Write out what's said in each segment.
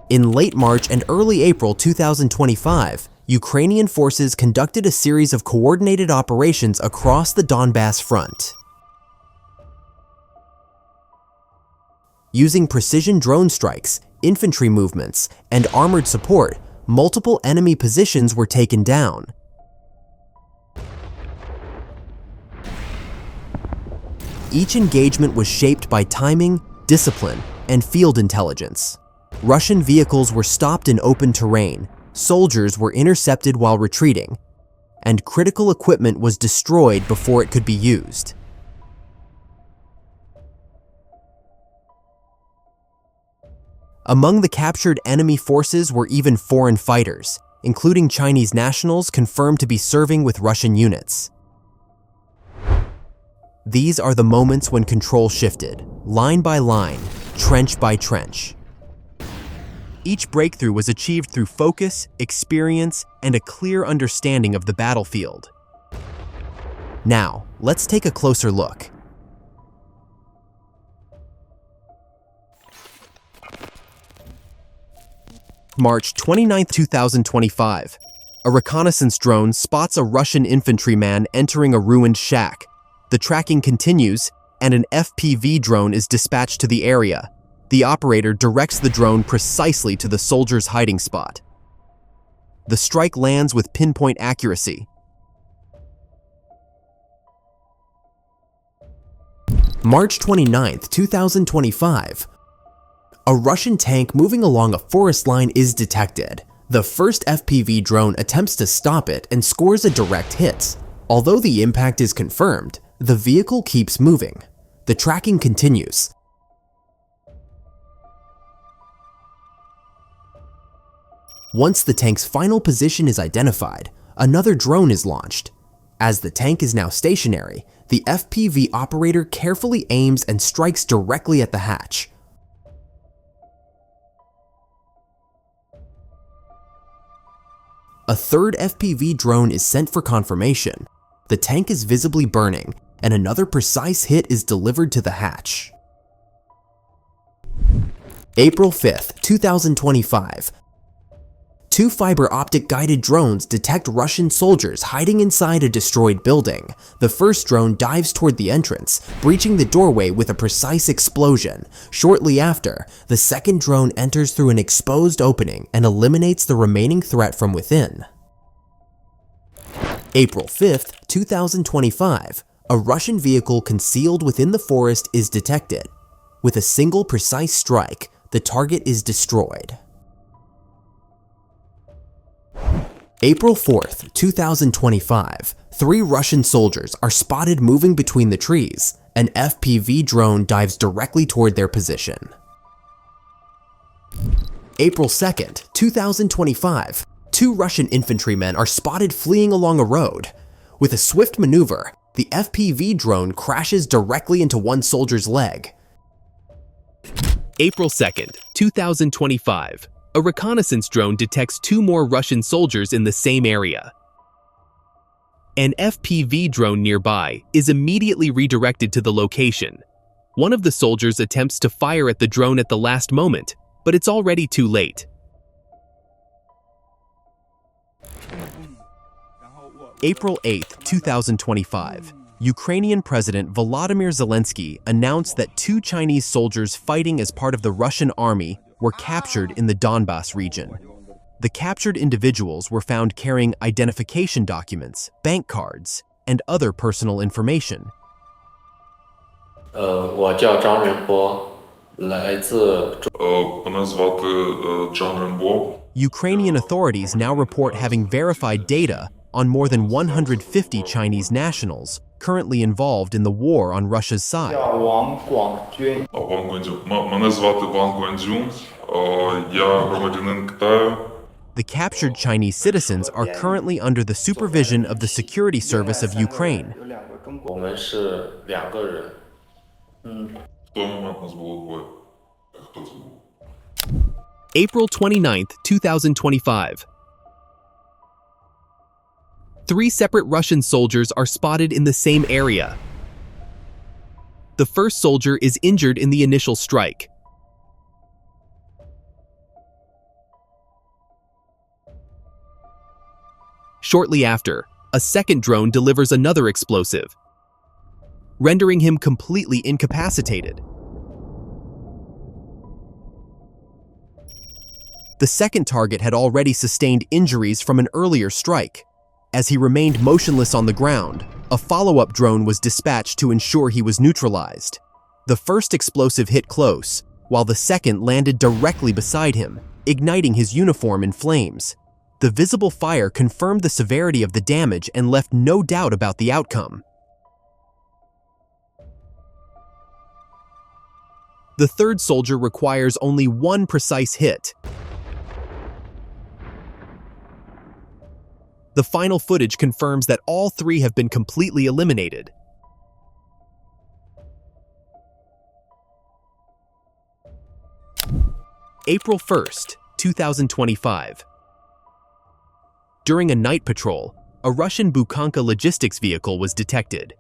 In late March and early April 2025, Ukrainian forces conducted a series of coordinated operations across the Donbass front. Using precision drone strikes, infantry movements, and armored support, multiple enemy positions were taken down. Each engagement was shaped by timing, discipline, and field intelligence. Russian vehicles were stopped in open terrain, soldiers were intercepted while retreating, and critical equipment was destroyed before it could be used. Among the captured enemy forces were even foreign fighters, including Chinese nationals confirmed to be serving with Russian units. These are the moments when control shifted, line by line, trench by trench. Each breakthrough was achieved through focus, experience, and a clear understanding of the battlefield. Now, let's take a closer look. March 29, 2025. A reconnaissance drone spots a Russian infantryman entering a ruined shack. The tracking continues, and an FPV drone is dispatched to the area. The operator directs the drone precisely to the soldier's hiding spot. The strike lands with pinpoint accuracy. March 29, 2025. A Russian tank moving along a forest line is detected. The first FPV drone attempts to stop it and scores a direct hit. Although the impact is confirmed, the vehicle keeps moving. The tracking continues. Once the tank's final position is identified, another drone is launched. As the tank is now stationary, the FPV operator carefully aims and strikes directly at the hatch. A third FPV drone is sent for confirmation. The tank is visibly burning, and another precise hit is delivered to the hatch. April 5, 2025. Two fiber optic guided drones detect Russian soldiers hiding inside a destroyed building. The first drone dives toward the entrance, breaching the doorway with a precise explosion. Shortly after, the second drone enters through an exposed opening and eliminates the remaining threat from within. April 5, 2025. A Russian vehicle concealed within the forest is detected. With a single precise strike, the target is destroyed. April 4th, 2025, 3 Russian soldiers are spotted moving between the trees. An FPV drone dives directly toward their position. April 2nd, 2025, 2 Russian infantrymen are spotted fleeing along a road. With a swift maneuver, the FPV drone crashes directly into one soldier's leg. April 2nd, 2025. A reconnaissance drone detects 2 more Russian soldiers in the same area. An FPV drone nearby is immediately redirected to the location. One of the soldiers attempts to fire at the drone at the last moment, but it's already too late. April 8, 2025. Ukrainian President Volodymyr Zelensky announced that 2 Chinese soldiers fighting as part of the Russian army were captured in the Donbass region. The captured individuals were found carrying identification documents, bank cards, and other personal information. 我叫张仁波，来自 Мене звати Джан Ренбо. Ukrainian authorities now report having verified data on more than 150 Chinese nationals currently involved in the war on Russia's side. Ван Гуандзюн. Мене звати Ван Гуандзюн. Я громадянин Китаю. The captured Chinese citizens are currently under the supervision of the Security Service of Ukraine. 我们是2个人。 В той момент нас було 2. Хто це був? April 29th, 2025. 3 separate Russian soldiers are spotted in the same area. The first soldier is injured in the initial strike. Shortly after, a second drone delivers another explosive, rendering him completely incapacitated. The second target had already sustained injuries from an earlier strike. As he remained motionless on the ground, a follow-up drone was dispatched to ensure he was neutralized. The first explosive hit close, while the second landed directly beside him, igniting his uniform in flames. The visible fire confirmed the severity of the damage and left no doubt about the outcome. The third soldier requires only one precise hit. The final footage confirms that all three have been completely eliminated. April 1st, 2025. During a night patrol, a Russian Bukhanka logistics vehicle was detected.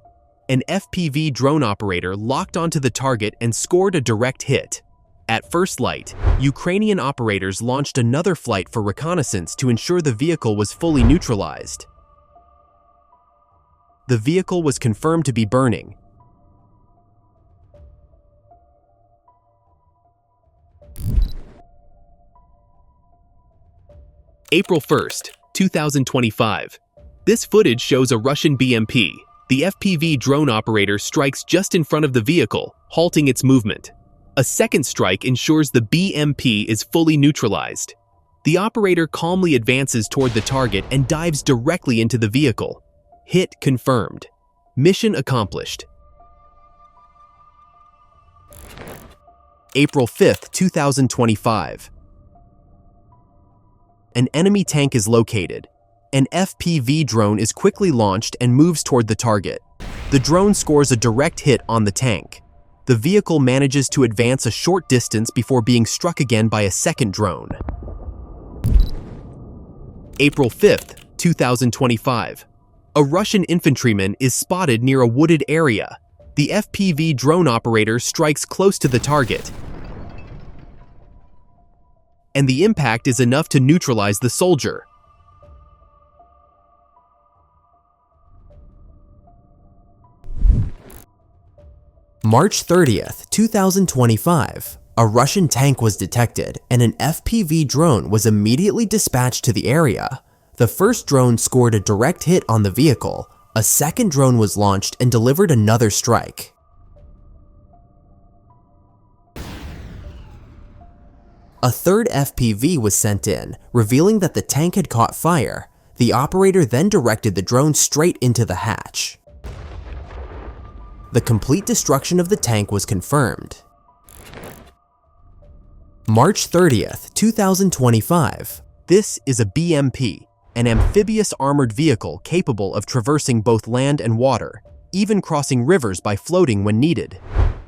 An FPV drone operator locked onto the target and scored a direct hit. At first light, Ukrainian operators launched another flight for reconnaissance to ensure the vehicle was fully neutralized. The vehicle was confirmed to be burning. April 1st, 2025. This footage shows a Russian BMP. The FPV drone operator strikes just in front of the vehicle, halting its movement. A second strike ensures the BMP is fully neutralized. The operator calmly advances toward the target and dives directly into the vehicle. Hit confirmed. Mission accomplished. April 5th, 2025. An enemy tank is located. An FPV drone is quickly launched and moves toward the target. The drone scores a direct hit on the tank. The vehicle manages to advance a short distance before being struck again by a second drone. April 5th, 2025. A Russian infantryman is spotted near a wooded area. The FPV drone operator strikes close to the target, and the impact is enough to neutralize the soldier. March 30th, 2025. A Russian tank was detected and an FPV drone was immediately dispatched to the area. The first drone scored a direct hit on the vehicle. A second drone was launched and delivered another strike. A third FPV was sent in, revealing that the tank had caught fire. The operator then directed the drone straight into the hatch. The complete destruction of the tank was confirmed. March 30th, 2025. This is a BMP, an amphibious armored vehicle capable of traversing both land and water, even crossing rivers by floating when needed.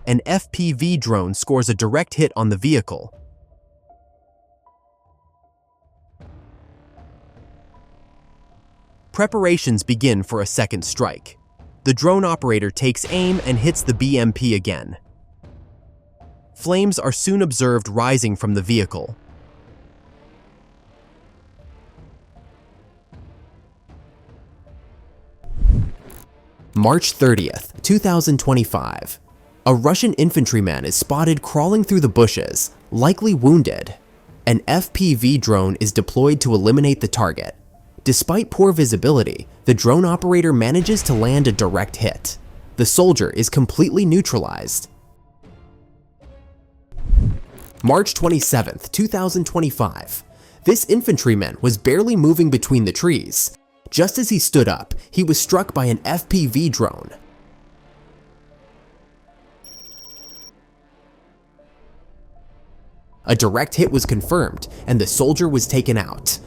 An FPV drone scores a direct hit on the vehicle. Preparations begin for a second strike. The drone operator takes aim and hits the BMP again. Flames are soon observed rising from the vehicle. March 30th, 2025. A Russian infantryman is spotted crawling through the bushes, likely wounded. An FPV drone is deployed to eliminate the target. Despite poor visibility, the drone operator manages to land a direct hit. The soldier is completely neutralized. March 27th, 2025. This infantryman was barely moving between the trees. Just as he stood up, he was struck by an FPV drone. A direct hit was confirmed, and the soldier was taken out.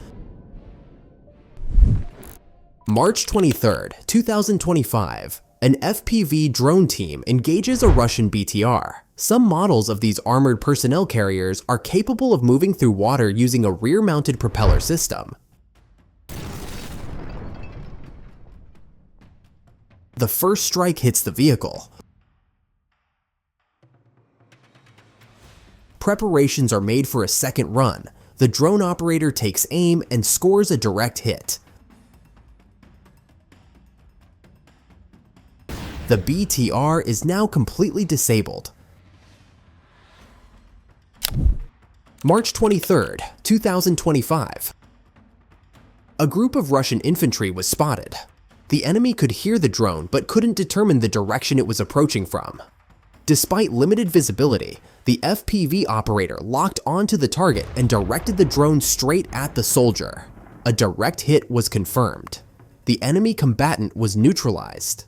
March 23rd, 2025. An FPV drone team engages a Russian BTR. Some models of these armored personnel carriers are capable of moving through water using a rear-mounted propeller system. The first strike hits the vehicle. Preparations are made for a second run. The drone operator takes aim and scores a direct hit. The BTR is now completely disabled. March 23, 2025. A group of Russian infantry was spotted. The enemy could hear the drone but couldn't determine the direction it was approaching from. Despite limited visibility, the FPV operator locked onto the target and directed the drone straight at the soldier. A direct hit was confirmed. The enemy combatant was neutralized.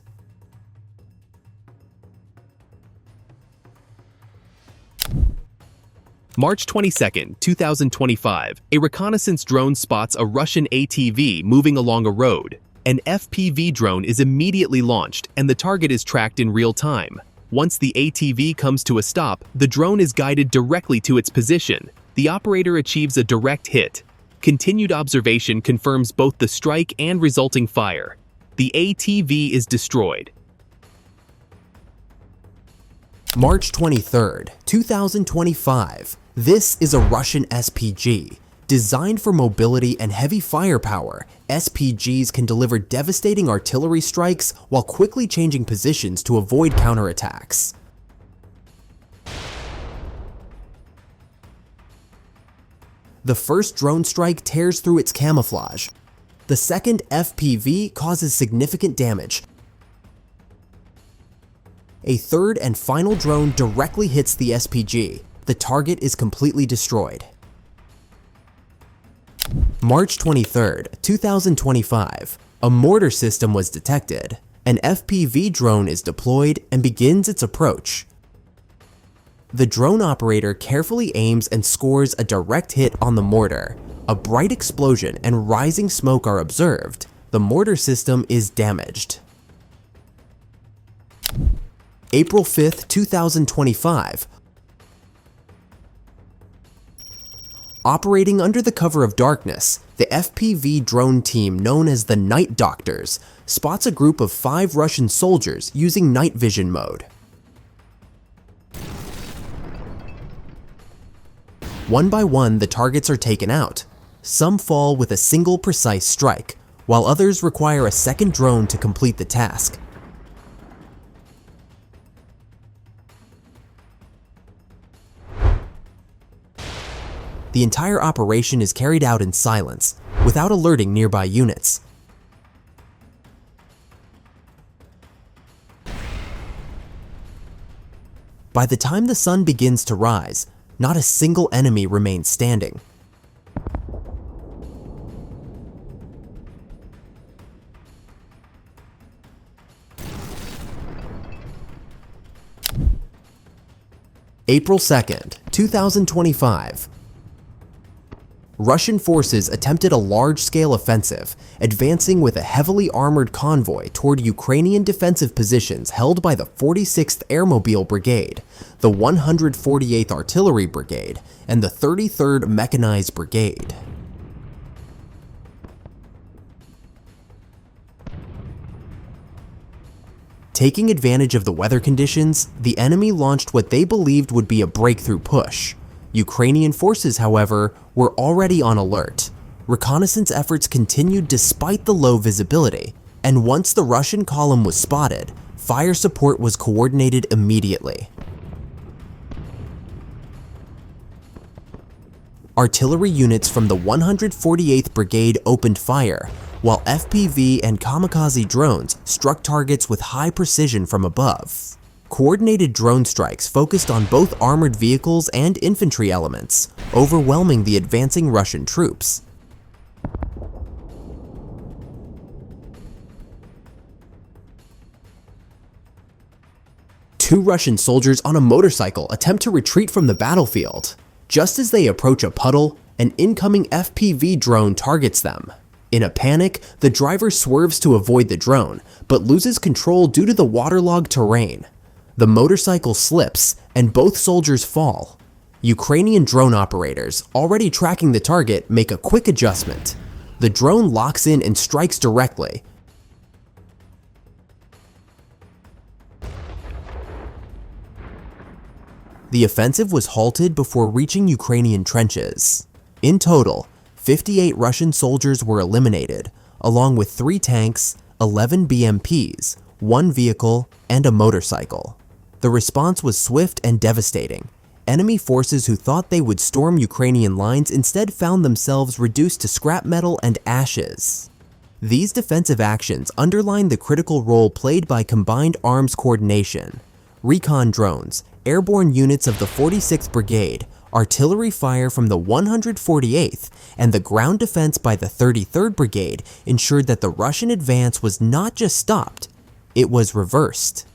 March 22, 2025, a reconnaissance drone spots a Russian ATV moving along a road. An FPV drone is immediately launched and the target is tracked in real time. Once the ATV comes to a stop, the drone is guided directly to its position. The operator achieves a direct hit. Continued observation confirms both the strike and resulting fire. The ATV is destroyed. March 23, 2025. This is a Russian SPG. Designed for mobility and heavy firepower, SPGs can deliver devastating artillery strikes while quickly changing positions to avoid counterattacks. The first drone strike tears through its camouflage. The second FPV causes significant damage. A third and final drone directly hits the SPG. The target is completely destroyed. March 23, 2025. A mortar system was detected. An FPV drone is deployed and begins its approach. The drone operator carefully aims and scores a direct hit on the mortar. A bright explosion and rising smoke are observed. The mortar system is damaged. April 5, 2025. Operating under the cover of darkness, the FPV drone team known as the Night Doctors spots a group of 5 Russian soldiers using night vision mode. One by one, the targets are taken out. Some fall with a single precise strike, while others require a second drone to complete the task. The entire operation is carried out in silence, without alerting nearby units. By the time the sun begins to rise, not a single enemy remains standing. April 2nd, 2025. Russian forces attempted a large-scale offensive, advancing with a heavily armored convoy toward Ukrainian defensive positions held by the 46th Airmobile Brigade, the 148th Artillery Brigade, and the 33rd Mechanized Brigade. Taking advantage of the weather conditions, the enemy launched what they believed would be a breakthrough push. Ukrainian forces, however, were already on alert. Reconnaissance efforts continued despite the low visibility, and once the Russian column was spotted, fire support was coordinated immediately. Artillery units from the 148th Brigade opened fire, while FPV and kamikaze drones struck targets with high precision from above. Coordinated drone strikes focused on both armored vehicles and infantry elements, overwhelming the advancing Russian troops. Two Russian soldiers on a motorcycle attempt to retreat from the battlefield. Just as they approach a puddle, an incoming FPV drone targets them. In a panic, the driver swerves to avoid the drone, but loses control due to the waterlogged terrain. The motorcycle slips, and both soldiers fall. Ukrainian drone operators, already tracking the target, make a quick adjustment. The drone locks in and strikes directly. The offensive was halted before reaching Ukrainian trenches. In total, 58 Russian soldiers were eliminated, along with 3 tanks, 11 BMPs, 1 vehicle, and a motorcycle. The response was swift and devastating. Enemy forces who thought they would storm Ukrainian lines instead found themselves reduced to scrap metal and ashes. These defensive actions underline the critical role played by combined arms coordination. Recon drones, airborne units of the 46th Brigade, artillery fire from the 148th, and the ground defense by the 33rd Brigade ensured that the Russian advance was not just stopped, it was reversed.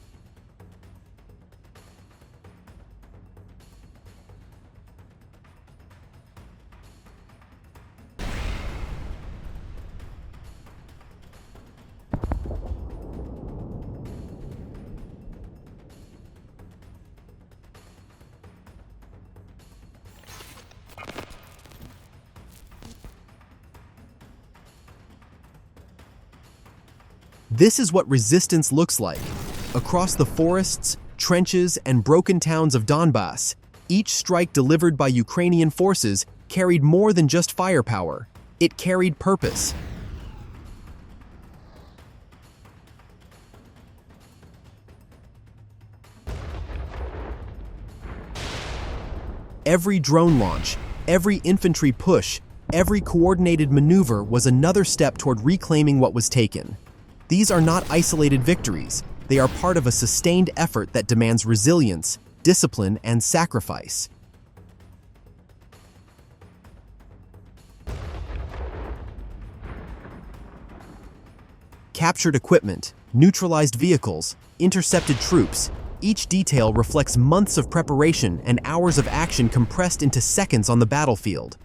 This is what resistance looks like. Across the forests, trenches, and broken towns of Donbass, each strike delivered by Ukrainian forces carried more than just firepower. It carried purpose. Every drone launch, every infantry push, every coordinated maneuver was another step toward reclaiming what was taken. These are not isolated victories. They are part of a sustained effort that demands resilience, discipline, and sacrifice. Captured equipment, neutralized vehicles, intercepted troops. Each detail reflects months of preparation and hours of action compressed into seconds on the battlefield.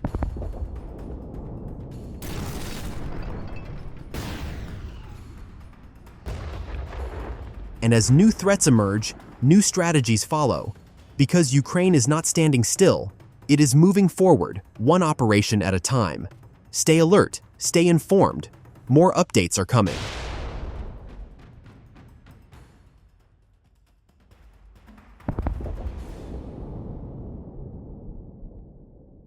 And as new threats emerge, new strategies follow. Because Ukraine is not standing still, it is moving forward, one operation at a time. Stay alert, stay informed. More updates are coming.